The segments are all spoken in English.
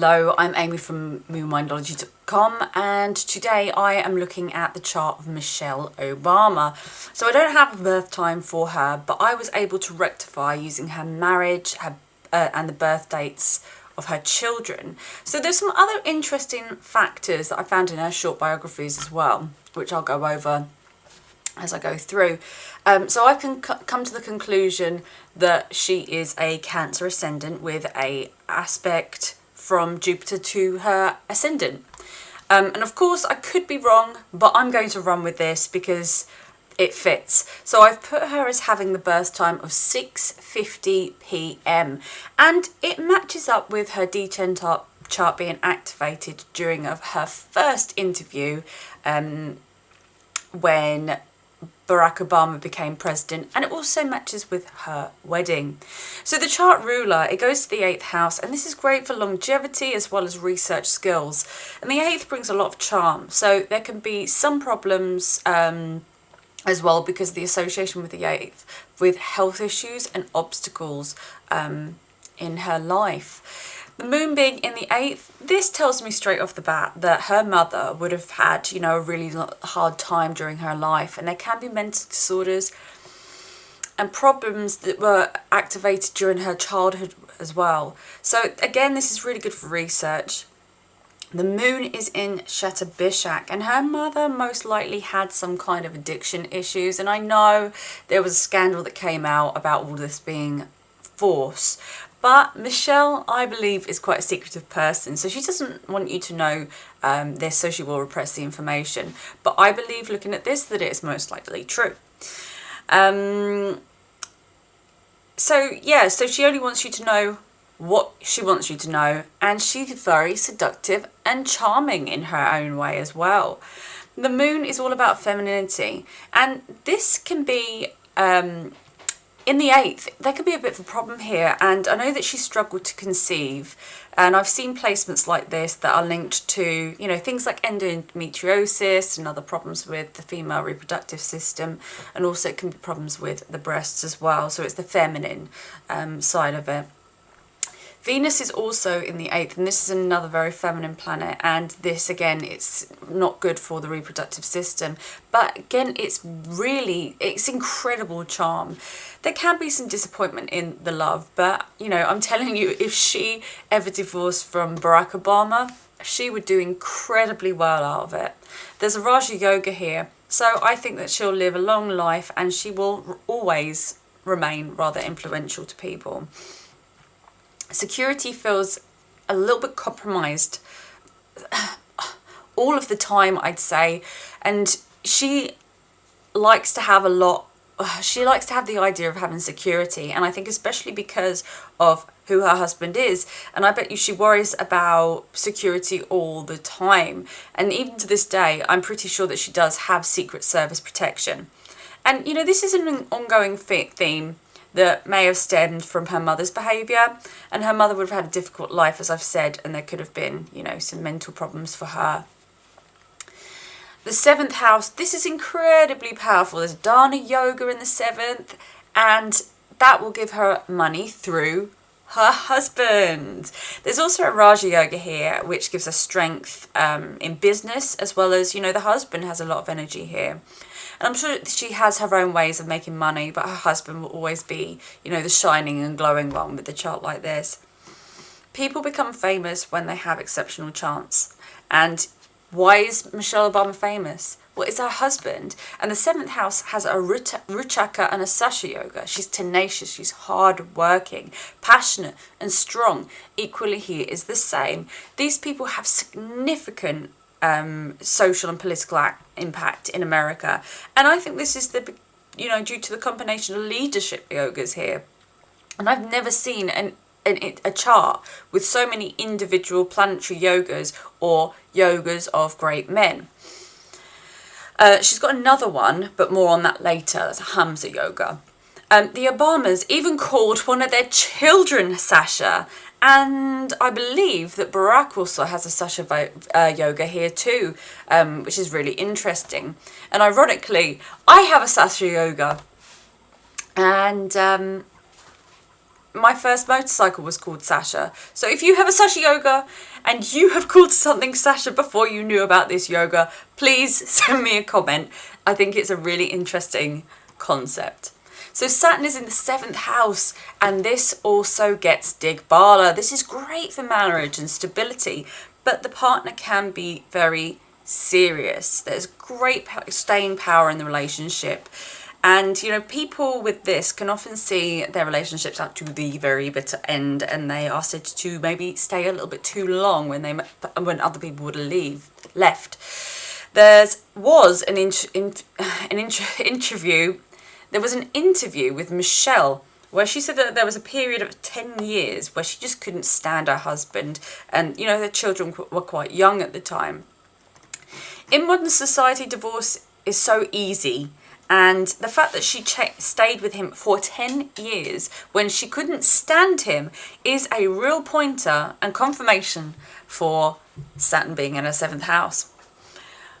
Hello, I'm Amy from moonmindology.com, and today I am looking at the chart of Michelle Obama. So I don't have a birth time for her, but I was able to rectify using her marriage and the birth dates of her children. So there's some other interesting factors that I found in her short biographies as well, which I'll go over as I go through. So I can come to the conclusion that she is a Cancer ascendant with a aspect from Jupiter to her ascendant. And of course I could be wrong, but I'm going to run with this because it fits. So I've put her as having the birth time of 6:50 p.m. and it matches up with her D10 chart being activated during her first interview when Barack Obama became president, and it also matches with her wedding. So the chart ruler, it goes to the 8th house, and this is great for longevity as well as research skills. And the 8th brings a lot of charm, so there can be some problems as well because of the association with the 8th with health issues and obstacles in her life. The moon being in the 8th, this tells me straight off the bat that her mother would have had, a really hard time during her life. And there can be mental disorders and problems that were activated during her childhood as well. So again, this is really good for research. The moon is in Bishak, and her mother most likely had some kind of addiction issues. And I know there was a scandal that came out about all this being false. But Michelle, I believe, is quite a secretive person, so she doesn't want you to know this, so she will repress the information. But I believe, looking at this, that it is most likely true. So she only wants you to know what she wants you to know, and she's very seductive and charming in her own way as well. The moon is all about femininity, and this can be... in the 8th, there could be a bit of a problem here, and I know that she struggled to conceive, and I've seen placements like this that are linked to, things like endometriosis and other problems with the female reproductive system, and also it can be problems with the breasts as well, so it's the feminine side of it. Venus is also in the 8th, and this is another very feminine planet, and this, again, it's not good for the reproductive system. But again, it's incredible charm. There can be some disappointment in the love, but, I'm telling you, if she ever divorced from Barack Obama, she would do incredibly well out of it. There's a Raja Yoga here, so I think that she'll live a long life, and she will always remain rather influential to people. Security feels a little bit compromised all of the time, I'd say, and she likes to have the idea of having security, and I think especially because of who her husband is, and I bet you she worries about security all the time, and even to this day I'm pretty sure that she does have Secret Service protection. And this is an ongoing theme that may have stemmed from her mother's behaviour, and her mother would have had a difficult life, as I've said, and there could have been, some mental problems for her. The 7th house, this is incredibly powerful. There's Dana Yoga in the 7th, and that will give her money through her husband. There's also a Raja Yoga here, which gives her strength in business, as well as, the husband has a lot of energy here. And I'm sure she has her own ways of making money, but her husband will always be, the shining and glowing one with the chart like this. People become famous when they have exceptional chance. And why is Michelle Obama famous? Well, it's her husband. And the 7th house has a Ruchaka and a Sasha Yoga. She's tenacious, she's hard-working, passionate and strong. Equally, he is the same. These people have significant social and political impact in America, and I think this is due to the combination of leadership yogas here. And I've never seen a chart with so many individual planetary yogas or yogas of great men. She's got another one, but more on that later. That's a Hamza Yoga. The Obamas even called one of their children Sasha, and I believe that Barack also has a Sasha Yoga here too, which is really interesting. And ironically, I have a Sasha Yoga, and my first motorcycle was called Sasha. So if you have a Sasha yoga and you have called something Sasha before you knew about this yoga, please send me a comment. I think it's a really interesting concept. So Saturn is in the 7th house, and this also gets Digbala. This is great for marriage and stability, but the partner can be very serious. There's great staying power in the relationship. And, you know, people with this can often see their relationships up to the very bitter end, and they are said to maybe stay a little bit too long when other people would have left. There was an interview with Michelle where she said that there was a period of 10 years where she just couldn't stand her husband, and, you know, their children were quite young at the time. In modern society, divorce is so easy. And the fact that she stayed with him for 10 years when she couldn't stand him is a real pointer and confirmation for Saturn being in her 7th house.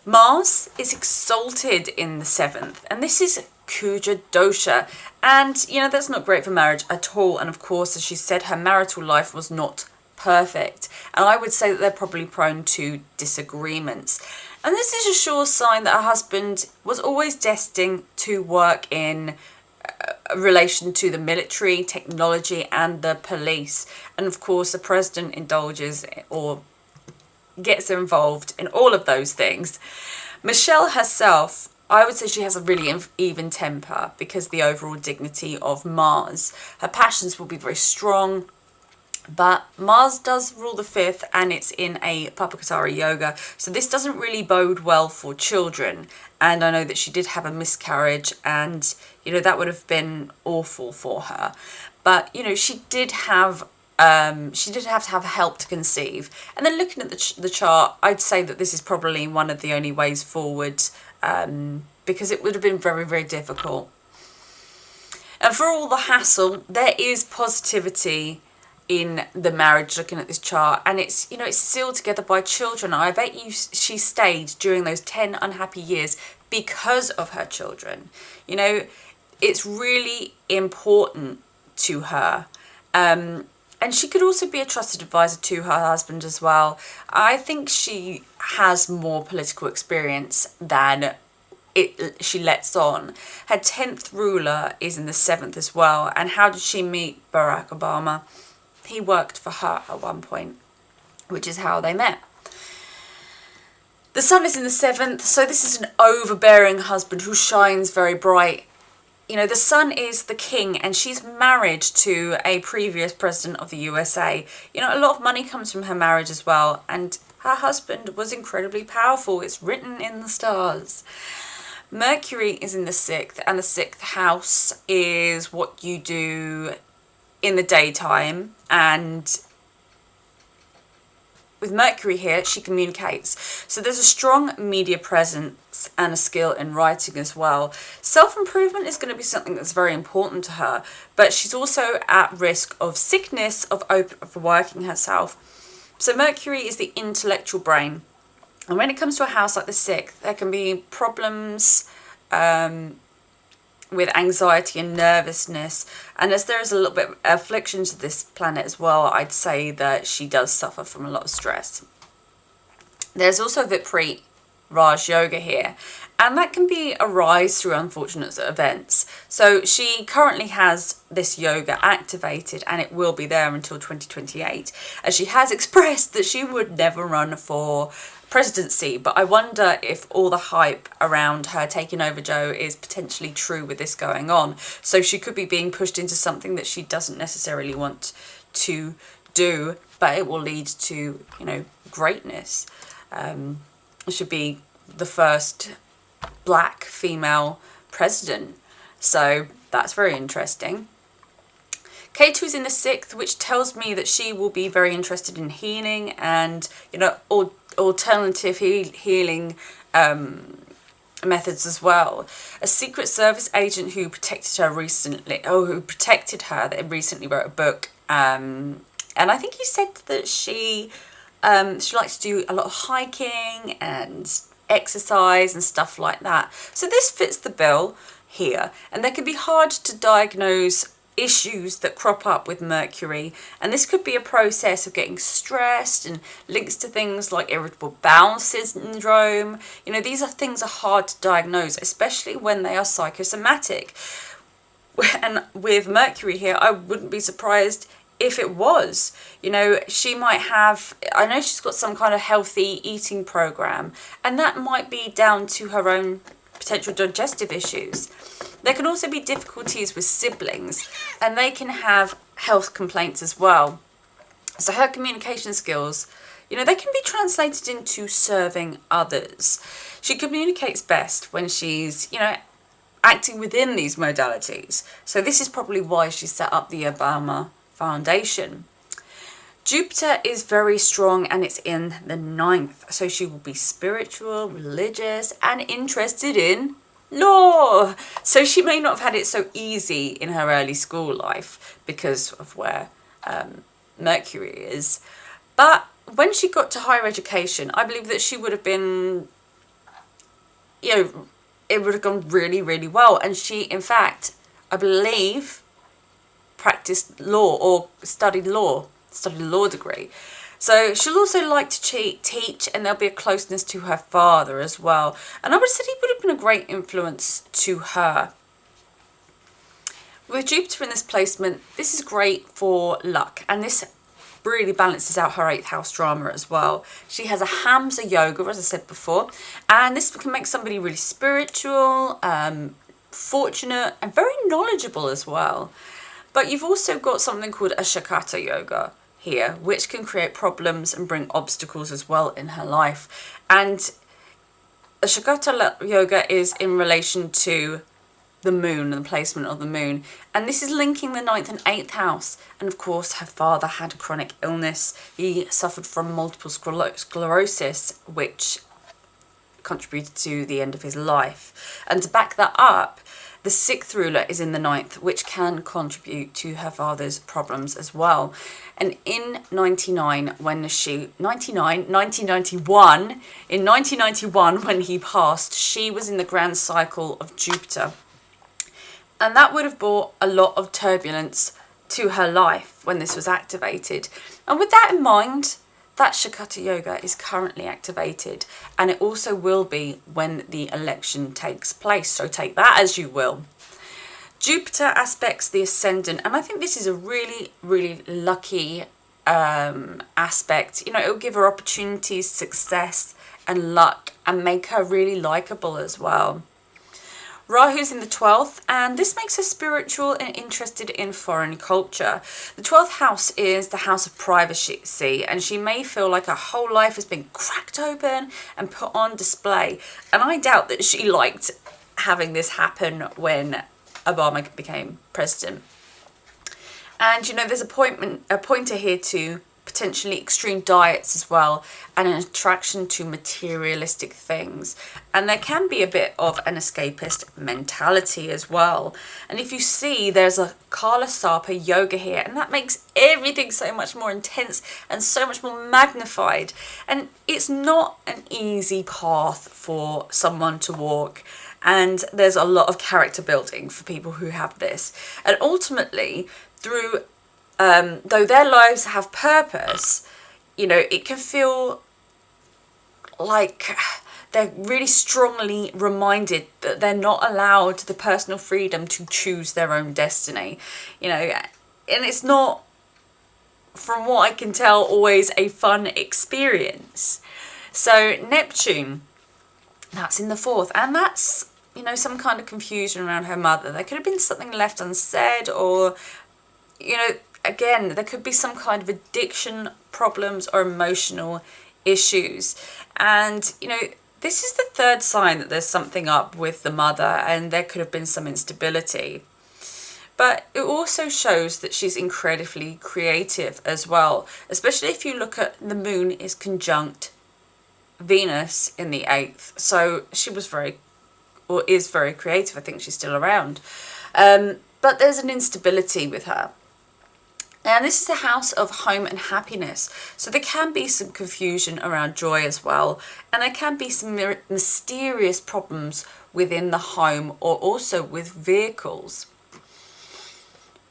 Mars is exalted in the 7th, and this is Kuja dosha. And, you know, that's not great for marriage at all. And of course, as she said, her marital life was not perfect. And I would say that they're probably prone to disagreements. And this is a sure sign that her husband was always destined to work in relation to the military, technology, and the police. And of course, the president indulges or gets involved in all of those things. Michelle herself, I would say she has a really even temper because the overall dignity of Mars. Her passions will be very strong. But Mars does rule the 5th, and it's in a Papakatara yoga. So this doesn't really bode well for children. And I know that she did have a miscarriage, and, you know, that would have been awful for her. But, you know, she did have to have help to conceive. And then looking at the chart, I'd say that this is probably one of the only ways forward, because it would have been very, very difficult. And for all the hassle, there is positivity in the marriage looking at this chart, and it's, you know, it's sealed together by children. I bet you she stayed during those 10 unhappy years because of her children. You know, it's really important to her. And she could also be a trusted advisor to her husband as well. I think she has more political experience than she lets on. Her 10th ruler is in the 7th as well. And how did she meet Barack Obama? He worked for her at one point, which is how they met. The sun is in the 7th, so this is an overbearing husband who shines very bright. You know, the sun is the king, and she's married to a previous president of the USA. You know, a lot of money comes from her marriage as well, and her husband was incredibly powerful. It's written in the stars. Mercury is in the 6th, and the 6th house is what you do in the daytime, and with Mercury here, she communicates. So there's a strong media presence and a skill in writing as well. Self-improvement is going to be something that's very important to her, but she's also at risk of sickness, of overworking herself. So Mercury is the intellectual brain, and when it comes to a house like the 6th, there can be problems with anxiety and nervousness, and as there is a little bit of affliction to this planet as well, I'd say that she does suffer from a lot of stress. There's also Vipreet Raj Yoga here, and that can be a rise through unfortunate events. So she currently has this yoga activated, and it will be there until 2028, as she has expressed that she would never run for presidency. But I wonder if all the hype around her taking over Joe is potentially true with this going on. So she could be being pushed into something that she doesn't necessarily want to do, but it will lead to, you know, greatness. It should be the first black female president. So that's very interesting. Ketu is in the 6th, which tells me that she will be very interested in healing and, you know, alternative healing methods as well. A Secret Service agent who protected her recently, that recently wrote a book, and I think he said that she likes to do a lot of hiking and exercise and stuff like that. So this fits the bill here, and they can be hard to diagnose issues that crop up with Mercury, and this could be a process of getting stressed and links to things like irritable bowel syndrome. You know, these are things are hard to diagnose, especially when they are psychosomatic. And with Mercury here, I wouldn't be surprised if it was. You know, she might have, I know she's got some kind of healthy eating program, and that might be down to her own potential digestive issues. There can also be difficulties with siblings, and they can have health complaints as well. So her communication skills, you know, they can be translated into serving others. She communicates best when she's, you know, acting within these modalities. So this is probably why she set up the Obama Foundation. Jupiter is very strong and it's in the 9th. So she will be spiritual, religious, and interested in law. So she may not have had it so easy in her early school life because of where Mercury is. But when she got to higher education, I believe that she would have been, you know, it would have gone really, really well. And she, in fact, I believe, practiced law or studied a law degree. So she'll also like to teach, and there'll be a closeness to her father as well. And I would have said he would have been a great influence to her. With Jupiter in this placement, this is great for luck, and this really balances out her 8th house drama as well. She has a Hamsa yoga, as I said before, and this can make somebody really spiritual, fortunate, and very knowledgeable as well. But you've also got something called a Shakata yoga here, which can create problems and bring obstacles as well in her life. And a Shakata yoga is in relation to the moon and the placement of the moon, and this is linking the 9th and 8th house. And of course her father had a chronic illness. He suffered from multiple sclerosis, which contributed to the end of his life. And to back that up, the 6th ruler is in the 9th, which can contribute to her father's problems as well. And in 1991, when he passed, she was in the grand cycle of Jupiter. And that would have brought a lot of turbulence to her life when this was activated. And with that in mind, that Shakata yoga is currently activated, and it also will be when the election takes place. So take that as you will. Jupiter aspects the ascendant, and I think this is a really, really lucky aspect. You know, it will give her opportunities, success, and luck, and make her really likable as well. Rahu's in the 12th, and this makes her spiritual and interested in foreign culture. The 12th house is the house of privacy, and she may feel like her whole life has been cracked open and put on display. And I doubt that she liked having this happen when Obama became president. And, you know, there's a pointer here to potentially extreme diets as well, and an attraction to materialistic things. And there can be a bit of an escapist mentality as well. And if you see, there's a Kala Sarpa yoga here, and that makes everything so much more intense and so much more magnified. And it's not an easy path for someone to walk. And there's a lot of character building for people who have this. And ultimately, through though their lives have purpose, you know, it can feel like they're really strongly reminded that they're not allowed the personal freedom to choose their own destiny, you know, and it's not, from what I can tell, always a fun experience. So Neptune, that's in the 4th, and that's, you know, some kind of confusion around her mother. There could have been something left unsaid, or, you know, again, there could be some kind of addiction problems or emotional issues. And, you know, this is the 3rd sign that there's something up with the mother, and there could have been some instability. But it also shows that she's incredibly creative as well, especially if you look at the moon is conjunct Venus in the 8th. So she was is very creative. I think she's still around. But there's an instability with her. And this is the house of home and happiness. So there can be some confusion around joy as well. And there can be some mysterious problems within the home, or also with vehicles.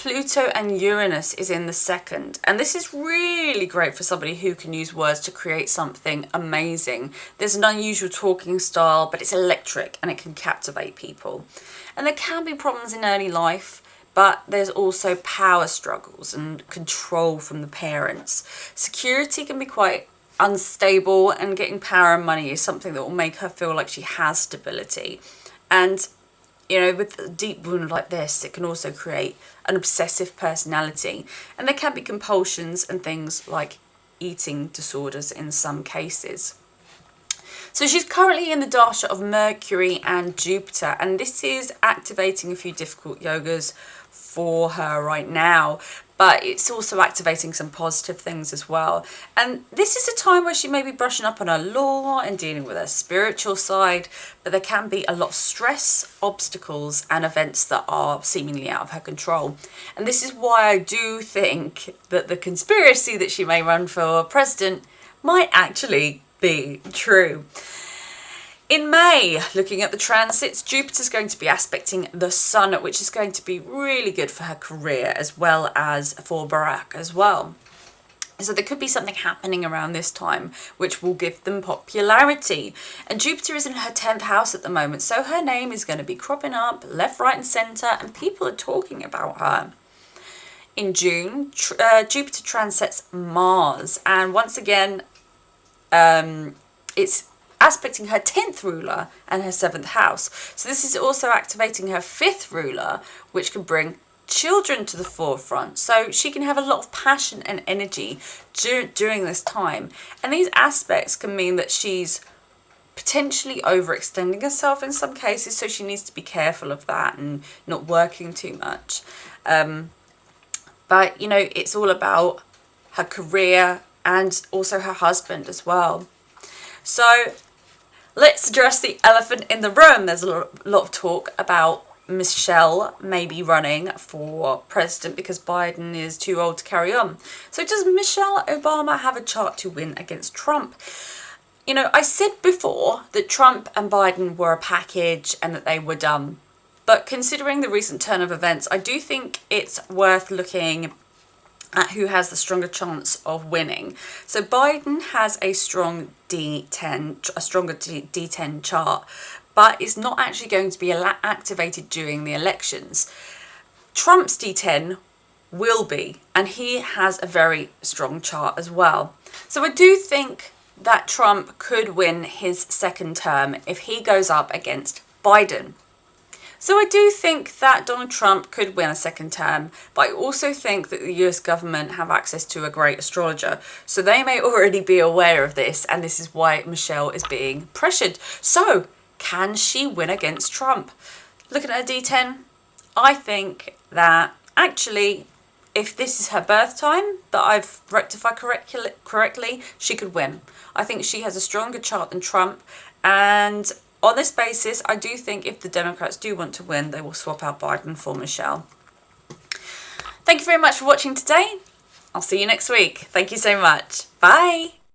Pluto and Uranus is in the second, and this is really great for somebody who can use words to create something amazing. There's an unusual talking style, but it's electric and it can captivate people. And there can be problems in early life, but there's also power struggles and control from the parents. Security can be quite unstable, and getting power and money is something that will make her feel like she has stability. And with a deep wound like this, it can also create an obsessive personality. And there can be compulsions and things like eating disorders in some cases. So she's currently in the dasha of Mercury and Jupiter, and this is activating a few difficult yogas for her right now. But it's also activating some positive things as well. And this is a time where she may be brushing up on her law and dealing with her spiritual side, but there can be a lot of stress, obstacles, and events that are seemingly out of her control. And this is why I do think that the conspiracy that she may run for president might actually be true. In May, looking at the transits, Jupiter's going to be aspecting the Sun, which is going to be really good for her career as well as for Barack as well. So there could be something happening around this time which will give them popularity. And Jupiter is in her 10th house at the moment, so her name is going to be cropping up left, right and centre, and people are talking about her. In June, Jupiter transits Mars, and once again, it's aspecting her 10th ruler and her 7th house. So this is also activating her 5th ruler, which can bring children to the forefront. So she can have a lot of passion and energy during this time. And these aspects can mean that she's potentially overextending herself in some cases, so she needs to be careful of that and not working too much. But it's all about her career and also her husband as well. So let's address the elephant in the room. There's a lot of talk about Michelle maybe running for president because Biden is too old to carry on. So does Michelle Obama have a chart to win against Trump? I said before that Trump and Biden were a package and that they were done. But considering the recent turn of events, I do think it's worth looking at who has the stronger chance of winning. So Biden has a strong stronger D10 chart, but it's not actually going to be activated during the elections. Trump's D10 will be, and he has a very strong chart as well. So I do think that Trump could win his second term if he goes up against Biden. So I do think that Donald Trump could win a second term, but I also think that the US government have access to a great astrologer. So they may already be aware of this, and this is why Michelle is being pressured. So can she win against Trump? Looking at her D10, I think that actually, if this is her birth time that I've rectified correctly, she could win. I think she has a stronger chart than Trump, and on this basis, I do think if the Democrats do want to win, they will swap out Biden for Michelle. Thank you very much for watching today. I'll see you next week. Thank you so much. Bye.